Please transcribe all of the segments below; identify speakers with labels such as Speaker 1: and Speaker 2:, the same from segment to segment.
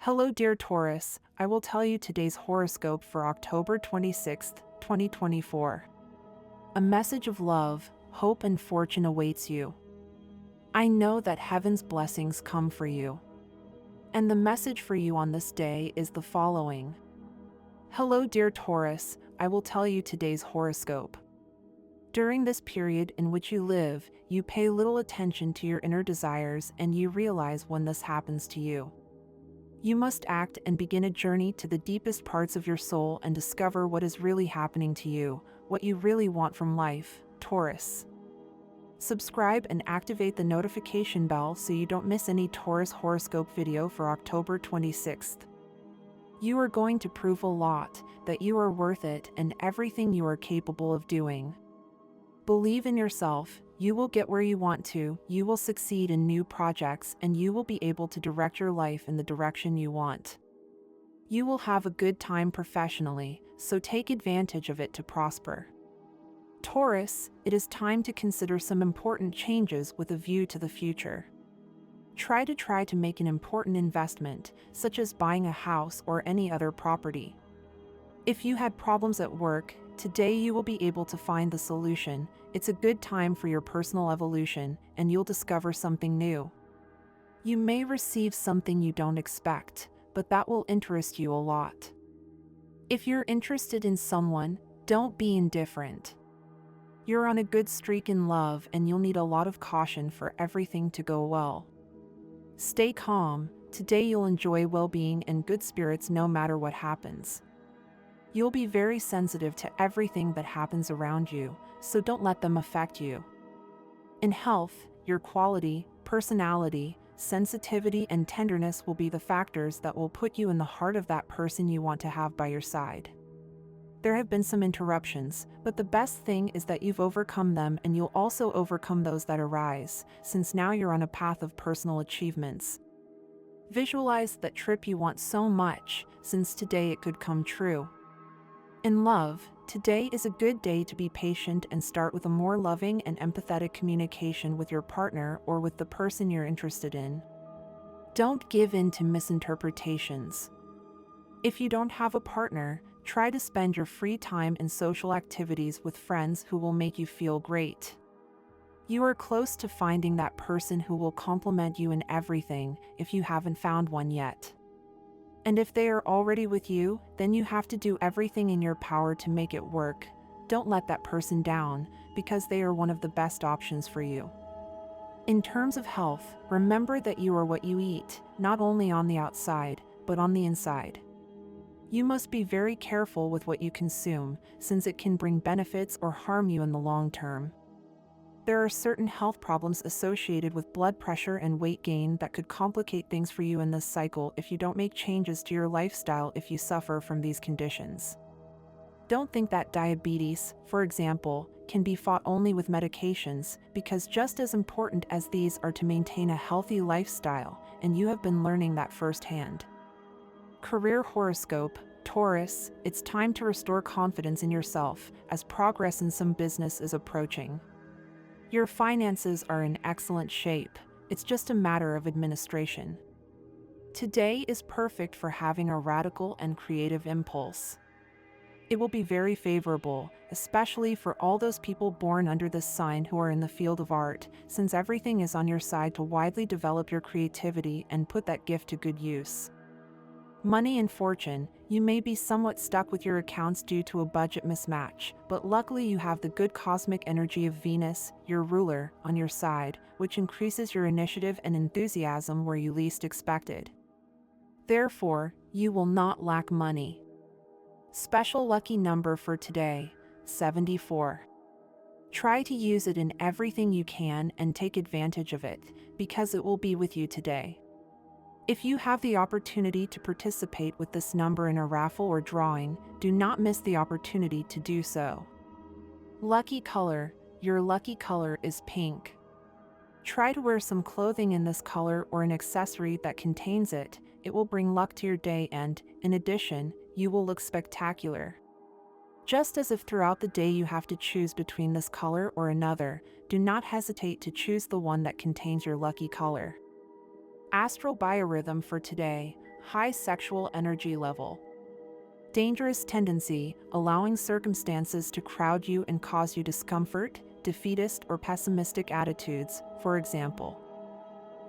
Speaker 1: Hello, dear Taurus. I will tell you today's horoscope for October 26th, 2024. A message of love, hope, and fortune awaits you. I know that heaven's blessings come for you. And the message for you on this day is the following. Hello, dear Taurus. I will tell you today's horoscope. During this period in which you live, you pay little attention to your inner desires and you realize when this happens to you. You must act and begin a journey to the deepest parts of your soul and discover what is really happening to you, what you really want from life, Taurus. Subscribe and activate the notification bell so you don't miss any Taurus horoscope video for October 26th. You are going to prove a lot, that you are worth it and everything you are capable of doing. Believe in yourself, you will get where you want to, you will succeed in new projects, and you will be able to direct your life in the direction you want. You will have a good time professionally, so take advantage of it to prosper. Taurus, it is time to consider some important changes with a view to the future. Try to make an important investment, such as buying a house or any other property. If you had problems at work, today you will be able to find the solution. It's a good time for your personal evolution, and you'll discover something new. You may receive something you don't expect, but that will interest you a lot. If you're interested in someone, don't be indifferent. You're on a good streak in love and you'll need a lot of caution for everything to go well. Stay calm. Today you'll enjoy well-being and good spirits no matter what happens. You'll be very sensitive to everything that happens around you, so don't let them affect you. In health, your quality, personality, sensitivity, and tenderness will be the factors that will put you in the heart of that person you want to have by your side. There have been some interruptions, but the best thing is that you've overcome them and you'll also overcome those that arise, since now you're on a path of personal achievements. Visualize that trip you want so much, since today it could come true. In love, today is a good day to be patient and start with a more loving and empathetic communication with your partner or with the person you're interested in. Don't give in to misinterpretations. If you don't have a partner, try to spend your free time in social activities with friends who will make you feel great. You are close to finding that person who will compliment you in everything if you haven't found one yet. And if they are already with you, then you have to do everything in your power to make it work. Don't let that person down, because they are one of the best options for you. In terms of health, remember that you are what you eat, not only on the outside, but on the inside. You must be very careful with what you consume, since it can bring benefits or harm you in the long term. There are certain health problems associated with blood pressure and weight gain that could complicate things for you in this cycle if you don't make changes to your lifestyle if you suffer from these conditions. Don't think that diabetes, for example, can be fought only with medications, because just as important as these are to maintain a healthy lifestyle, and you have been learning that firsthand. Career horoscope, Taurus, it's time to restore confidence in yourself, as progress in some business is approaching. Your finances are in excellent shape, it's just a matter of administration. Today is perfect for having a radical and creative impulse. It will be very favorable, especially for all those people born under this sign who are in the field of art, since everything is on your side to widely develop your creativity and put that gift to good use. Money and fortune, you may be somewhat stuck with your accounts due to a budget mismatch, but luckily you have the good cosmic energy of Venus, your ruler, on your side, which increases your initiative and enthusiasm where you least expected. Therefore, you will not lack money. Special lucky number for today, 74. Try to use it in everything you can and take advantage of it, because it will be with you today. If you have the opportunity to participate with this number in a raffle or drawing, do not miss the opportunity to do so. Lucky color, your lucky color is pink. Try to wear some clothing in this color or an accessory that contains it. It will bring luck to your day and, in addition, you will look spectacular. Just as if throughout the day you have to choose between this color or another, do not hesitate to choose the one that contains your lucky color. Astral biorhythm for today, high sexual energy level. Dangerous tendency, allowing circumstances to crowd you and cause you discomfort, defeatist or pessimistic attitudes, for example.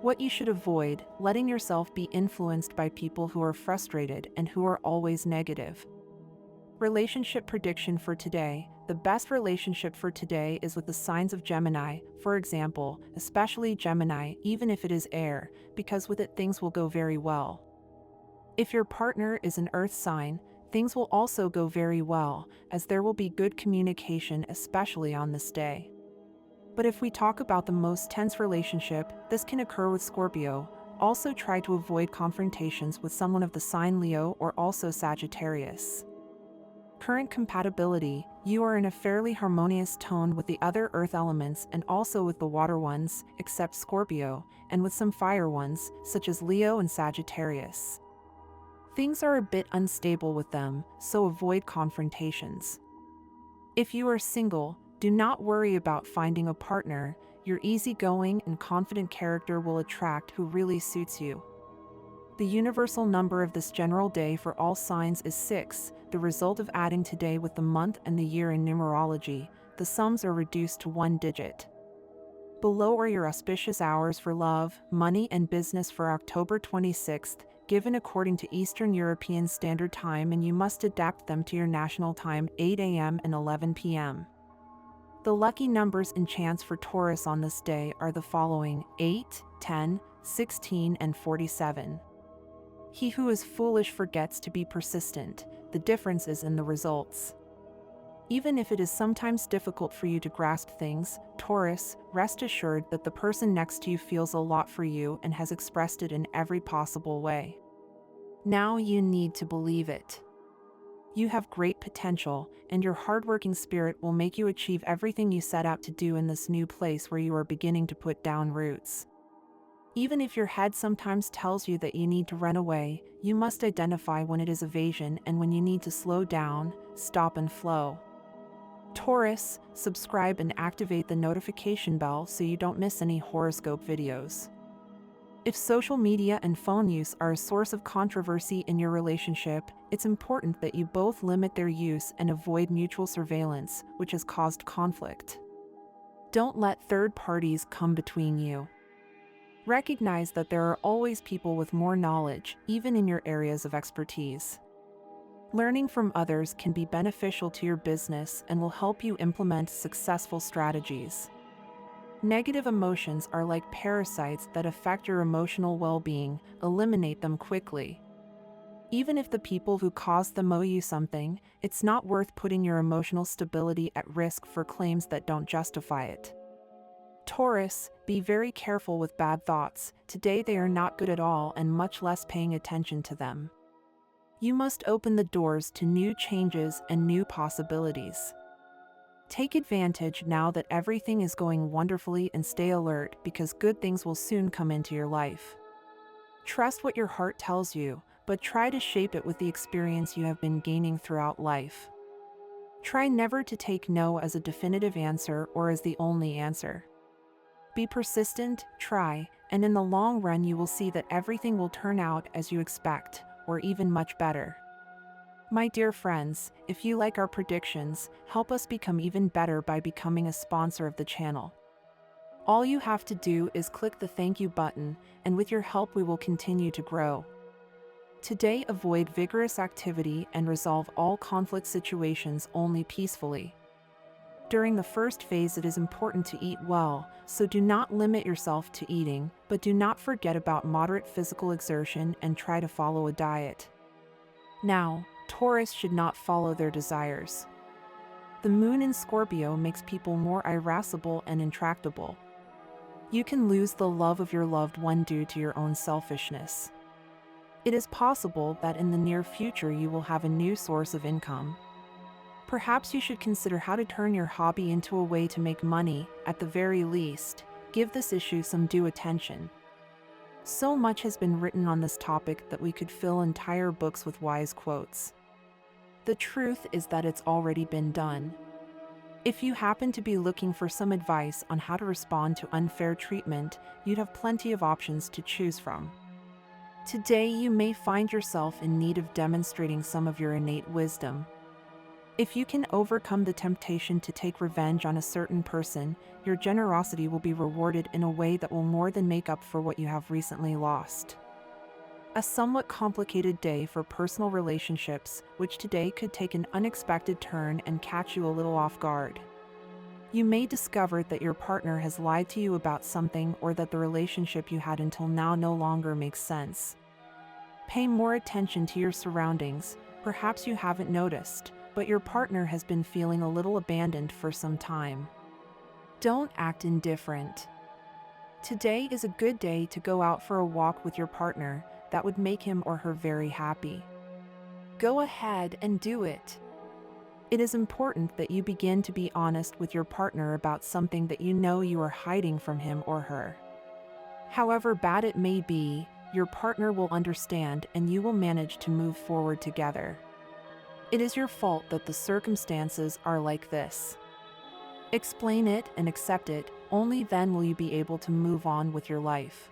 Speaker 1: What you should avoid, letting yourself be influenced by people who are frustrated and who are always negative. Relationship prediction for today. The best relationship for today is with the signs of Gemini, for example, especially Gemini, even if it is air, because with it things will go very well. If your partner is an earth sign, things will also go very well, as there will be good communication, especially on this day. But if we talk about the most tense relationship, this can occur with Scorpio. Also try to avoid confrontations with someone of the sign Leo or also Sagittarius. Current compatibility, you are in a fairly harmonious tone with the other earth elements and also with the water ones, except Scorpio, and with some fire ones, such as Leo and Sagittarius. Things are a bit unstable with them, so avoid confrontations. If you are single, do not worry about finding a partner. Your easygoing and confident character will attract who really suits you. The universal number of this general day for all signs is 6, the result of adding today with the month and the year in numerology. The sums are reduced to 1 digit. Below are your auspicious hours for love, money and business for October 26th, given according to Eastern European Standard Time, and you must adapt them to your national time, 8 a.m. and 11 p.m. The lucky numbers and chance for Taurus on this day are the following: 8, 10, 16, and 47. He who is foolish forgets to be persistent. The difference is in the results. Even if it is sometimes difficult for you to grasp things, Taurus, rest assured that the person next to you feels a lot for you and has expressed it in every possible way. Now you need to believe it. You have great potential, and your hardworking spirit will make you achieve everything you set out to do in this new place where you are beginning to put down roots. Even if your head sometimes tells you that you need to run away, you must identify when it is evasion and when you need to slow down, stop and flow. Taurus, subscribe and activate the notification bell so you don't miss any horoscope videos. If social media and phone use are a source of controversy in your relationship, it's important that you both limit their use and avoid mutual surveillance, which has caused conflict. Don't let third parties come between you. Recognize that there are always people with more knowledge, even in your areas of expertise. Learning from others can be beneficial to your business and will help you implement successful strategies. Negative emotions are like parasites that affect your emotional well-being. Eliminate them quickly. Even if the people who caused them owe you something, it's not worth putting your emotional stability at risk for claims that don't justify it. Taurus, be very careful with bad thoughts. Today they are not good at all, and much less paying attention to them. You must open the doors to new changes and new possibilities. Take advantage now that everything is going wonderfully and stay alert, because good things will soon come into your life. Trust what your heart tells you, but try to shape it with the experience you have been gaining throughout life. Try never to take no as a definitive answer or as the only answer. Be persistent, try, and in the long run you will see that everything will turn out as you expect, or even much better. My dear friends, if you like our predictions, help us become even better by becoming a sponsor of the channel. All you have to do is click the thank you button, and with your help we will continue to grow. Today avoid vigorous activity and resolve all conflict situations only peacefully. During the first phase it is important to eat well, so do not limit yourself to eating, but do not forget about moderate physical exertion and try to follow a diet. Now, Taurus should not follow their desires. The moon in Scorpio makes people more irascible and intractable. You can lose the love of your loved one due to your own selfishness. It is possible that in the near future you will have a new source of income. Perhaps you should consider how to turn your hobby into a way to make money. At the very least, give this issue some due attention. So much has been written on this topic that we could fill entire books with wise quotes. The truth is that it's already been done. If you happen to be looking for some advice on how to respond to unfair treatment, you'd have plenty of options to choose from. Today you may find yourself in need of demonstrating some of your innate wisdom. If you can overcome the temptation to take revenge on a certain person, your generosity will be rewarded in a way that will more than make up for what you have recently lost. A somewhat complicated day for personal relationships, which today could take an unexpected turn and catch you a little off guard. You may discover that your partner has lied to you about something, or that the relationship you had until now no longer makes sense. Pay more attention to your surroundings. Perhaps you haven't noticed, but your partner has been feeling a little abandoned for some time. Don't act indifferent. Today is a good day to go out for a walk with your partner. That would make him or her very happy. Go ahead and do it. It is important that you begin to be honest with your partner about something that you know you are hiding from him or her. However bad it may be, your partner will understand and you will manage to move forward together. It is your fault that the circumstances are like this. Explain it and accept it, only then will you be able to move on with your life.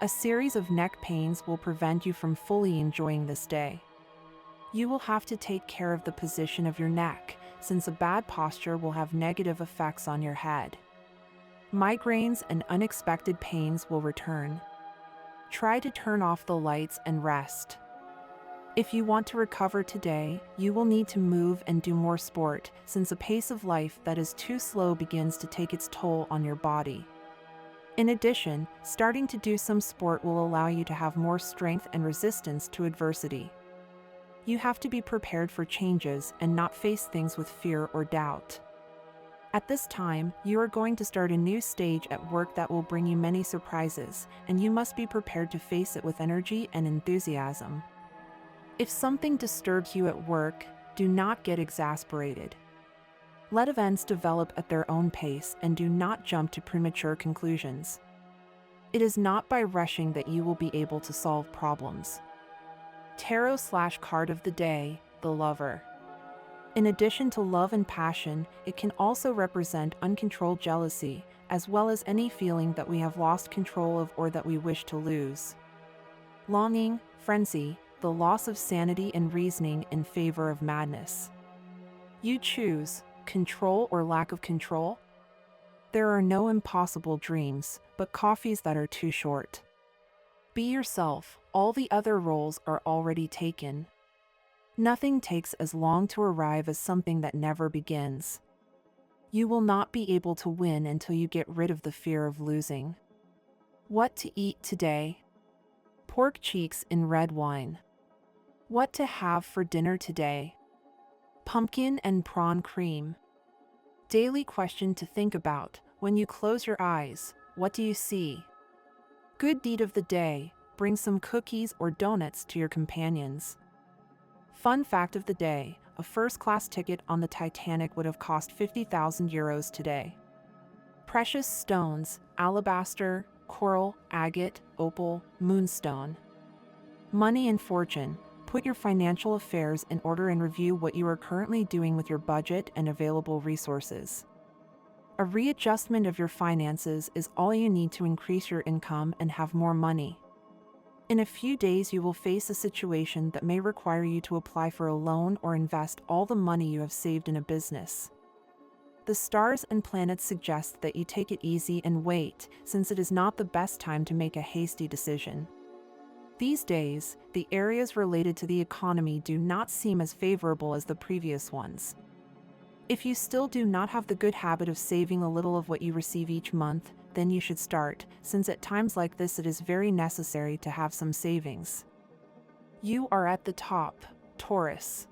Speaker 1: A series of neck pains will prevent you from fully enjoying this day. You will have to take care of the position of your neck, since a bad posture will have negative effects on your head. Migraines and unexpected pains will return. Try to turn off the lights and rest. If you want to recover today, you will need to move and do more sport, since a pace of life that is too slow begins to take its toll on your body. In addition, starting to do some sport will allow you to have more strength and resistance to adversity. You have to be prepared for changes and not face things with fear or doubt. At this time, you are going to start a new stage at work that will bring you many surprises, and you must be prepared to face it with energy and enthusiasm. If something disturbs you at work, do not get exasperated. Let events develop at their own pace and do not jump to premature conclusions. It is not by rushing that you will be able to solve problems. Tarot/card of the day, the Lover. In addition to love and passion, it can also represent uncontrolled jealousy, as well as any feeling that we have lost control of or that we wish to lose. Longing, frenzy, the loss of sanity and reasoning in favor of madness. You choose. Control or lack of control? There are no impossible dreams, but coffees that are too short. Be yourself, all the other roles are already taken. Nothing takes as long to arrive as something that never begins. You will not be able to win until you get rid of the fear of losing. What to eat today? Pork cheeks in red wine. What to have for dinner today? Pumpkin and prawn cream. Daily question to think about. When you close your eyes, what do you see? Good deed of the day. Bring some cookies or donuts to your companions. Fun fact of the day. A first-class ticket on the Titanic would have cost 50,000 euros today. Precious stones, alabaster, coral, agate, opal, moonstone. Money and fortune. Put your financial affairs in order and review what you are currently doing with your budget and available resources. A readjustment of your finances is all you need to increase your income and have more money. In a few days, you will face a situation that may require you to apply for a loan or invest all the money you have saved in a business. The stars and planets suggest that you take it easy and wait, since it is not the best time to make a hasty decision. These days, the areas related to the economy do not seem as favorable as the previous ones. If you still do not have the good habit of saving a little of what you receive each month, then you should start, since at times like this it is very necessary to have some savings. You are at the top, Taurus.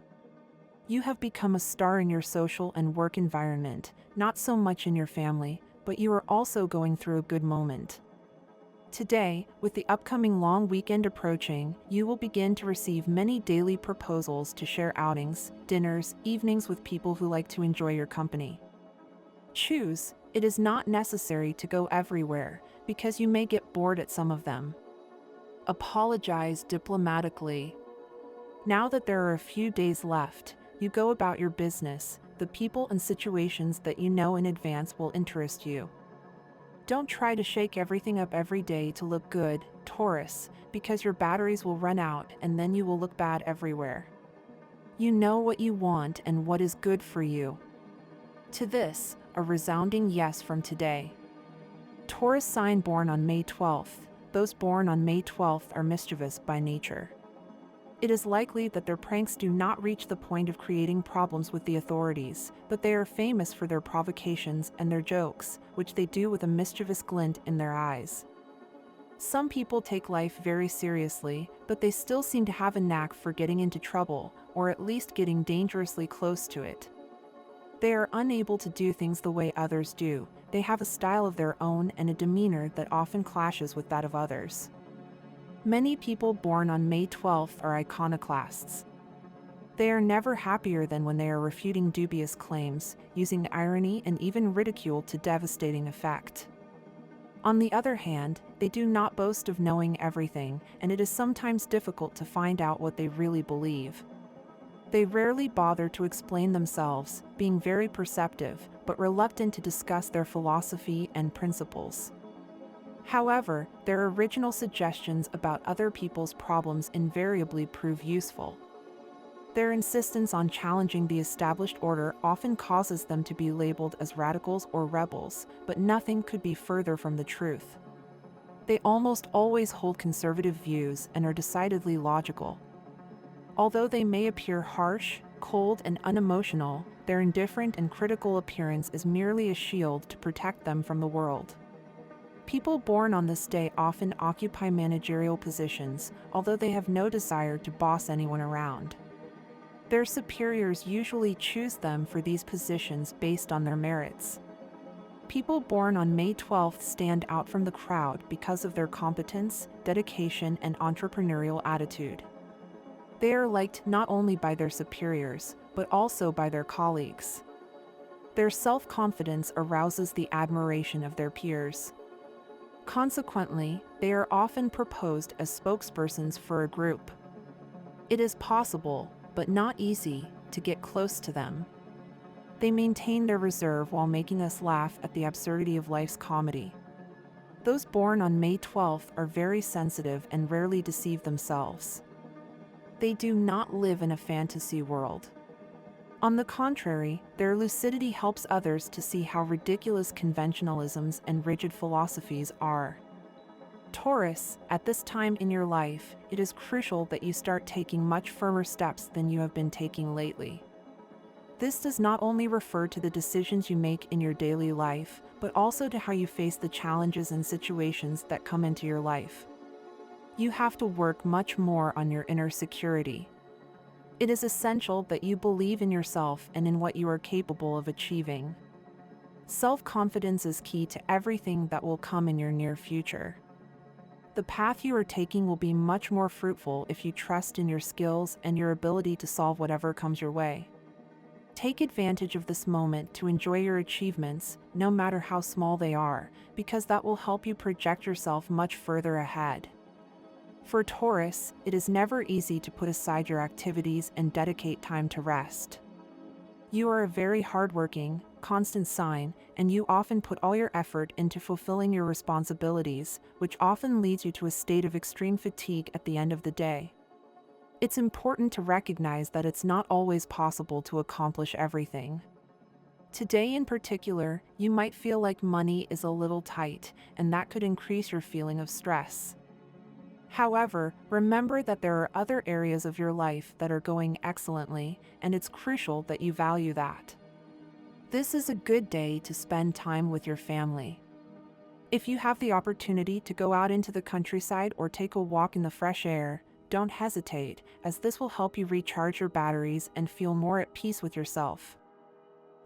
Speaker 1: You have become a star in your social and work environment, not so much in your family, but you are also going through a good moment. Today, with the upcoming long weekend approaching, you will begin to receive many daily proposals to share outings, dinners, evenings with people who like to enjoy your company. Choose. It is not necessary to go everywhere, because you may get bored at some of them. Apologize diplomatically. Now that there are a few days left, you go about your business. The people and situations that you know in advance will interest you. Don't try to shake everything up every day to look good, Taurus, because your batteries will run out and then you will look bad everywhere. You know what you want and what is good for you. To this, a resounding yes from today. Taurus sign born on May 12th. Those born on May 12th are mischievous by nature. It is likely that their pranks do not reach the point of creating problems with the authorities, but they are famous for their provocations and their jokes, which they do with a mischievous glint in their eyes. Some people take life very seriously, but they still seem to have a knack for getting into trouble, or at least getting dangerously close to it. They are unable to do things the way others do. They have a style of their own and a demeanor that often clashes with that of others. Many people born on May 12th are iconoclasts. They are never happier than when they are refuting dubious claims, using irony and even ridicule to devastating effect. On the other hand, they do not boast of knowing everything, and it is sometimes difficult to find out what they really believe. They rarely bother to explain themselves, being very perceptive, but reluctant to discuss their philosophy and principles. However, their original suggestions about other people's problems invariably prove useful. Their insistence on challenging the established order often causes them to be labeled as radicals or rebels, but nothing could be further from the truth. They almost always hold conservative views and are decidedly logical. Although they may appear harsh, cold, and unemotional, their indifferent and critical appearance is merely a shield to protect them from the world. People born on this day often occupy managerial positions, although they have no desire to boss anyone around. Their superiors usually choose them for these positions based on their merits. People born on May 12th stand out from the crowd because of their competence, dedication, and entrepreneurial attitude. They are liked not only by their superiors, but also by their colleagues. Their self-confidence arouses the admiration of their peers. Consequently, they are often proposed as spokespersons for a group. It is possible, but not easy, to get close to them. They maintain their reserve while making us laugh at the absurdity of life's comedy. Those born on May 12th are very sensitive and rarely deceive themselves. They do not live in a fantasy world. On the contrary, their lucidity helps others to see how ridiculous conventionalisms and rigid philosophies are. Taurus, at this time in your life, it is crucial that you start taking much firmer steps than you have been taking lately. This does not only refer to the decisions you make in your daily life, but also to how you face the challenges and situations that come into your life. You have to work much more on your inner security. It is essential that you believe in yourself and in what you are capable of achieving. Self-confidence is key to everything that will come in your near future. The path you are taking will be much more fruitful if you trust in your skills and your ability to solve whatever comes your way. Take advantage of this moment to enjoy your achievements, no matter how small they are, because that will help you project yourself much further ahead. For Taurus, it is never easy to put aside your activities and dedicate time to rest. You are a very hardworking, constant sign, and you often put all your effort into fulfilling your responsibilities, which often leads you to a state of extreme fatigue at the end of the day. It's important to recognize that it's not always possible to accomplish everything. Today in particular, you might feel like money is a little tight, and that could increase your feeling of stress. However, remember that there are other areas of your life that are going excellently, and it's crucial that you value that. This is a good day to spend time with your family. If you have the opportunity to go out into the countryside or take a walk in the fresh air, don't hesitate, as this will help you recharge your batteries and feel more at peace with yourself.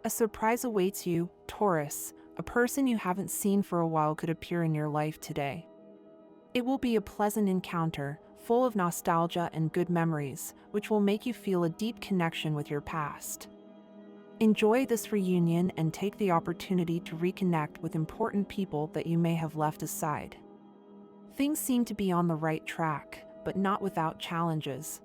Speaker 1: A surprise awaits you, Taurus. A person you haven't seen for a while could appear in your life today. It will be a pleasant encounter, full of nostalgia and good memories, which will make you feel a deep connection with your past. Enjoy this reunion and take the opportunity to reconnect with important people that you may have left aside. Things seem to be on the right track, but not without challenges.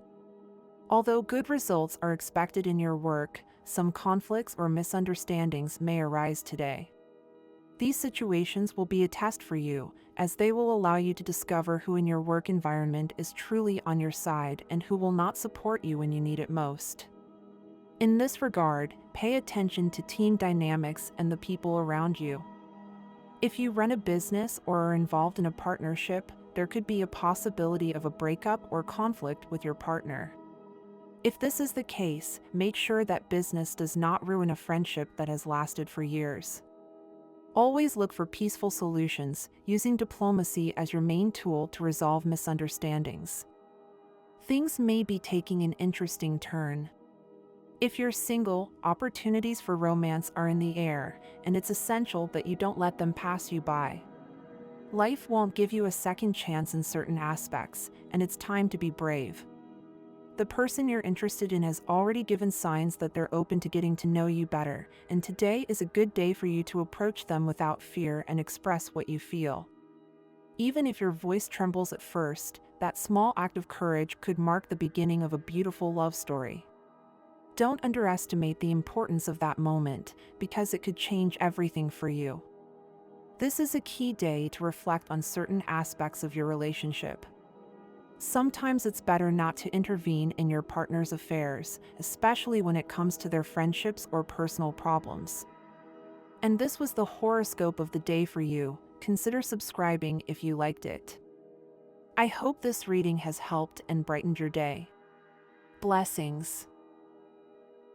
Speaker 1: Although good results are expected in your work, some conflicts or misunderstandings may arise today. These situations will be a test for you, as they will allow you to discover who in your work environment is truly on your side and who will not support you when you need it most. In this regard, pay attention to team dynamics and the people around you. If you run a business or are involved in a partnership, there could be a possibility of a breakup or conflict with your partner. If this is the case, make sure that business does not ruin a friendship that has lasted for years. Always look for peaceful solutions, using diplomacy as your main tool to resolve misunderstandings. Things may be taking an interesting turn. If you're single, opportunities for romance are in the air, and it's essential that you don't let them pass you by. Life won't give you a second chance in certain aspects, and it's time to be brave. The person you're interested in has already given signs that they're open to getting to know you better, and today is a good day for you to approach them without fear and express what you feel. Even if your voice trembles at first, that small act of courage could mark the beginning of a beautiful love story. Don't underestimate the importance of that moment, because it could change everything for you. This is a key day to reflect on certain aspects of your relationship. Sometimes it's better not to intervene in your partner's affairs, especially when it comes to their friendships or personal problems. And this was the horoscope of the day for you. Consider subscribing if you liked it. I hope this reading has helped and brightened your day. Blessings.